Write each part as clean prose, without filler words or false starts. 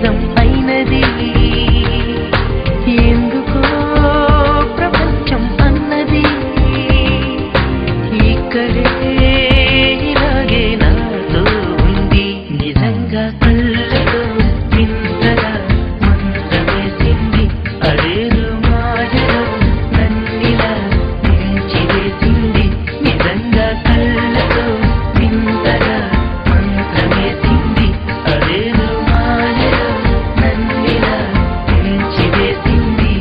నిజం అయినది ఎందుకో ప్రపంచం అన్నది ఇక్కడే ఇలాగే నాతో ఉంది నిజంగా కళ్ళతో వింతగా మంత్రమేసింది అదేదో మాయలో నన్నిలా నిలిచివేసింది నిజంగా కళ్ళతో వింతగా మంత్రమేసింది అదేదో మాయలో నన్నిలా నిలిచివేసింది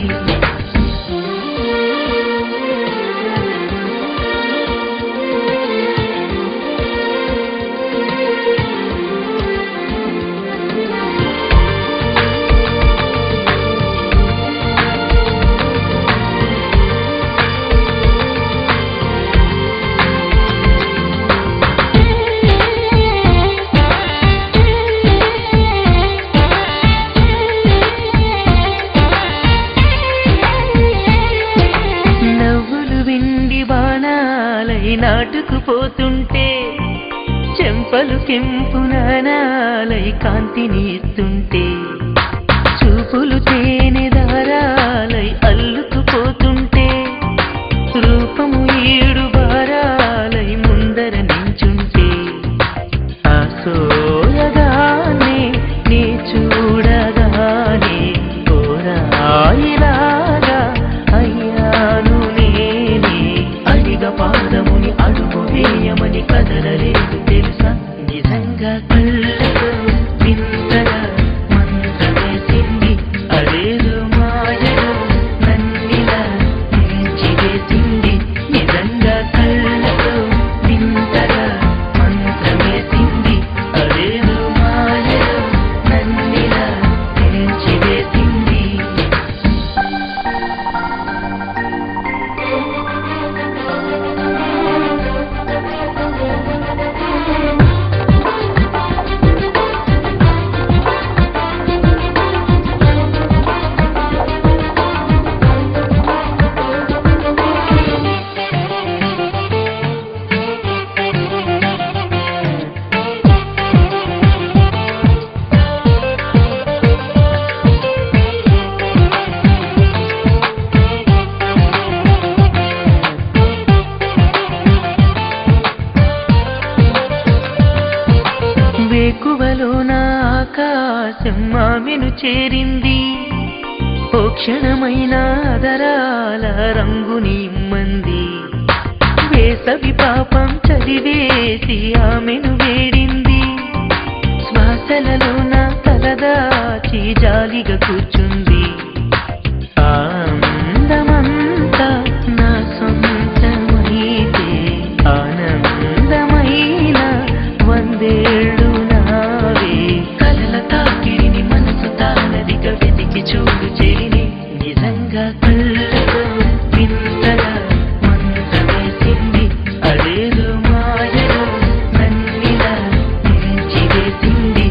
నవ్వులు విండి బాణాలై నాటుకుపోతుంటే చెంపలు కెంపు నానాలై కాంతిని ఇస్తుంటే చూపులు తేనె దారాలై అల్లుకుపోతుంటే రూపము ఏడు బారాలై ముందర నించుంటే ఆ సోయగానే నీ చూడగానే కోరాయిలాగా అయ్యాను నేనే అడిగ పాదముని అడుగు వేయమని కదలలేదు తెలుసా నిజంగా కళ్ళతో వింతగా మంత్రమేసింది అదేదో మాయలో నన్నిలా నిలిచివేసింది నిజంగా కళ్ళతో వింతగా మంత్రమేసింది అదేదో మాయలో నన్నిలా నిలిచివేసింది వేకువలో నా ఆకాశం ఆమెను చేరింది ఓ క్షణమైన అదరాల రంగుని ఇమ్మంది వేసవి పాపం చదివేసి ఆమెను వేడింది శ్వాసలలో నా తలదాచి జాలిగా కూర్చుంది ఆ అందమంతా నా సొంతమైతే ఆనందమైన వందేళ్ళు నావే కలల తాకిడిని మనసు తానదిగా వెతికి చూడు చెలిని నిజంగా కళ్ళతో వింతగా మంత్రమేసింది అదేదో మాయలో నన్నిలా నిలిచివేసింది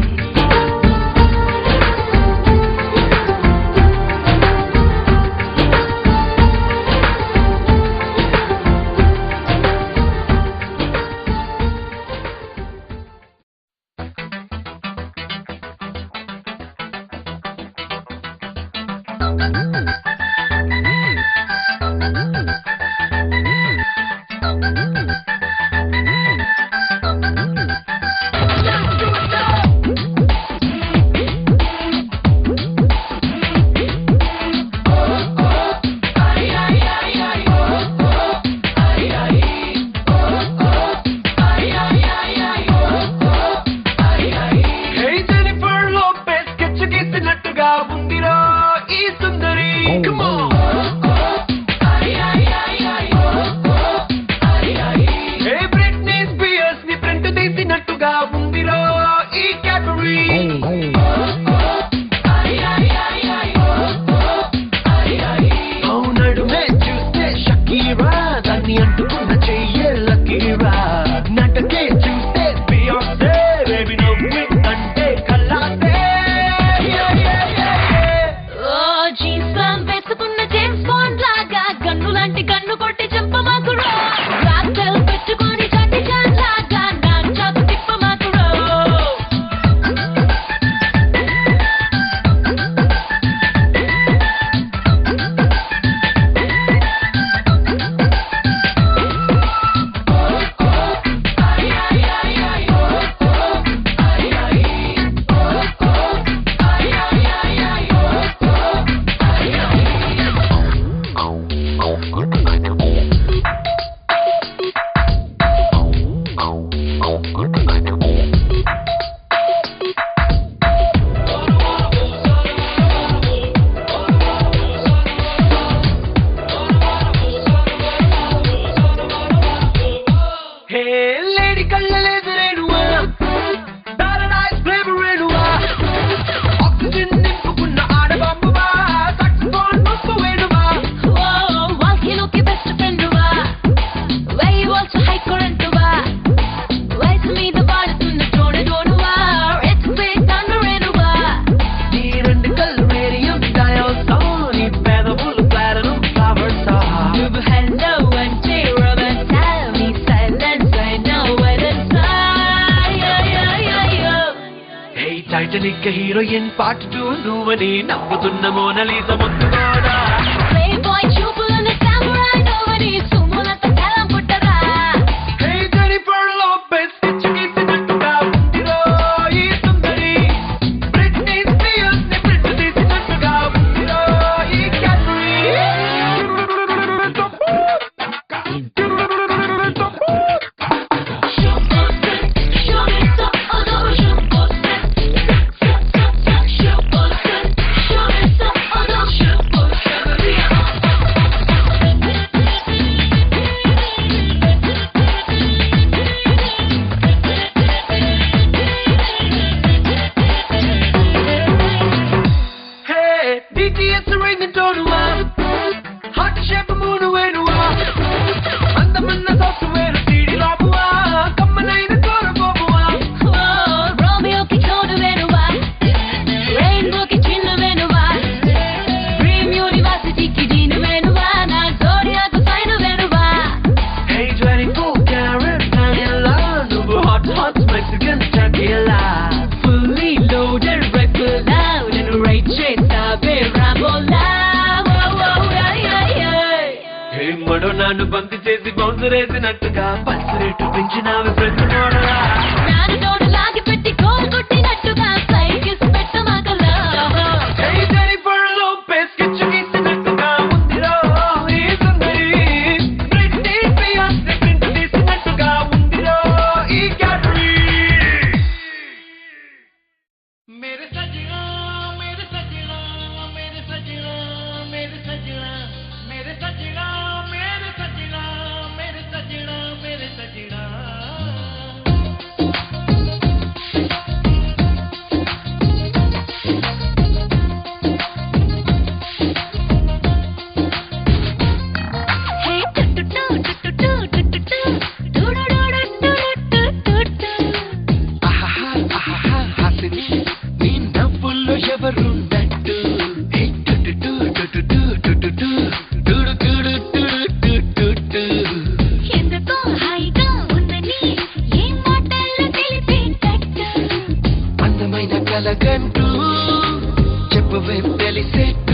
టైటానిక్ హీరోయిన్ పార్ట్ 2 నువ్వని నవ్వుతున్న మోనలీస ముద్దుకోడా నన్ను బంతి చేసి బౌన్సరేసినట్టుగా పల్స్ రేటు పెంచినావి ప్రతి నోడలా కలగంటూ చెప్పవే తెలిసేట్టు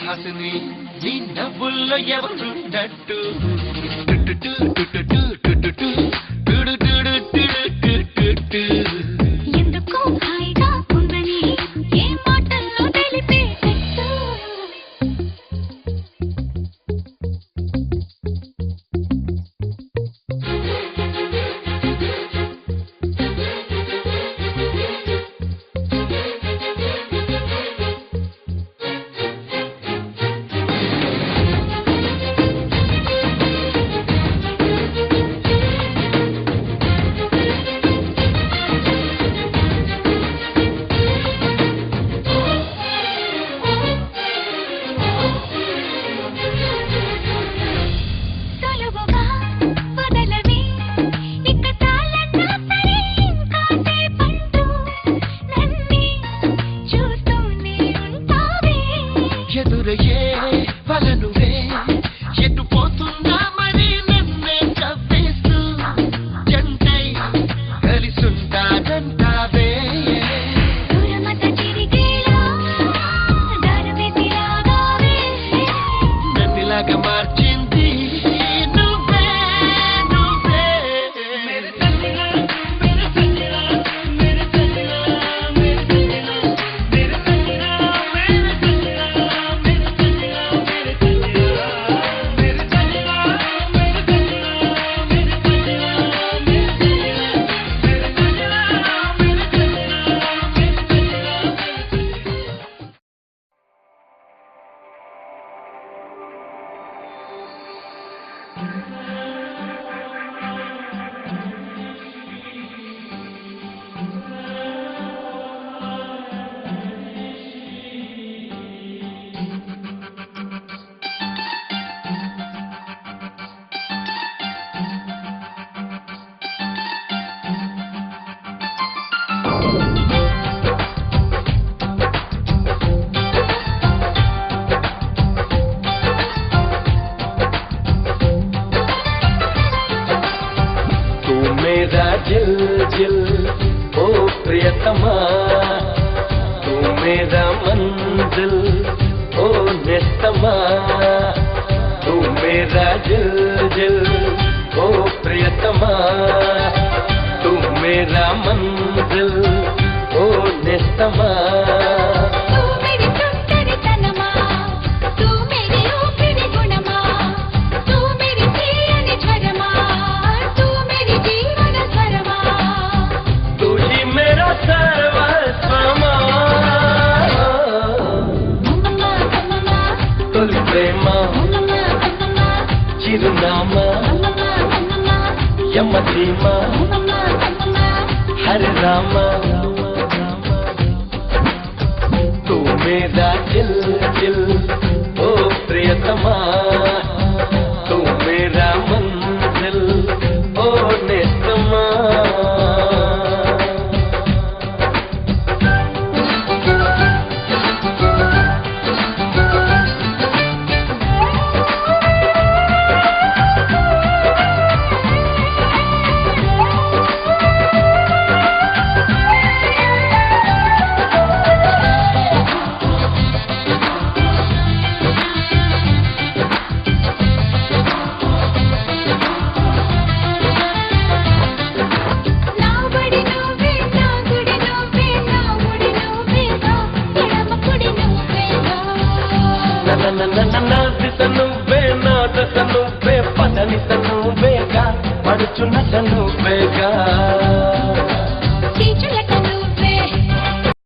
హాసిని నీ నవ్వుల్లో ఎవరున్నట్టు ఎందుకో హాయిగా ఉందని ఏ మాటల్లో తెలిపేటట్టు ఎదురయ్యే వలనువే ఎటు పోతున్నా మరి నన్నే చంపేస్తూ జంటై కలిసుంటానంటావే దూరమత తిరిగేలా దారవేసి రాగావే నన్నిలాగా మార్చింది నువ్వే నువ్వే మేరే సల్లినా మేరే సల్లినా మేరే సల్లినా మేరే సల్లినా మేరే సల్లినా మేరే సల్లినా మేరే సల్లినా మేరే సల్లినా మేరే సల్లినా మేరే तू मेरा दिल दिल ओ प्रियतमा तू मेरा मंजिल ओ निस्तमा तू मेरा दिल दिल ओ प्रियतमा तू मेरा मंजिल ओ निस्तमा तू मेरी सुंदर तनमा तू मेरी ऊपरी गुणमा तू मेरी प्रियनि झरमा तू मेरी जीवन स्वरमा तू ही मेरा सर्वस्वमा अम्मा अम्मा तोली प्रेमा अम्मा अम्मा చిరునామా अम्मा अम्मा యమధీమా अम्मा अम्मा हरे रामा तू मेरा दिल दिल ओ प्रियतमा तू मेरा मंजिल ओ निस्तमा నా బడి నువ్వే నా గుడి నువ్వే నా ముడి నువ్వేగా ఎడమ కుడి నువ్వేగా నాదిత నువ్వే నా దశ నువ్వే పదనిత నువ్వేగా పడుచున్నట నువ్వేగా చీచుల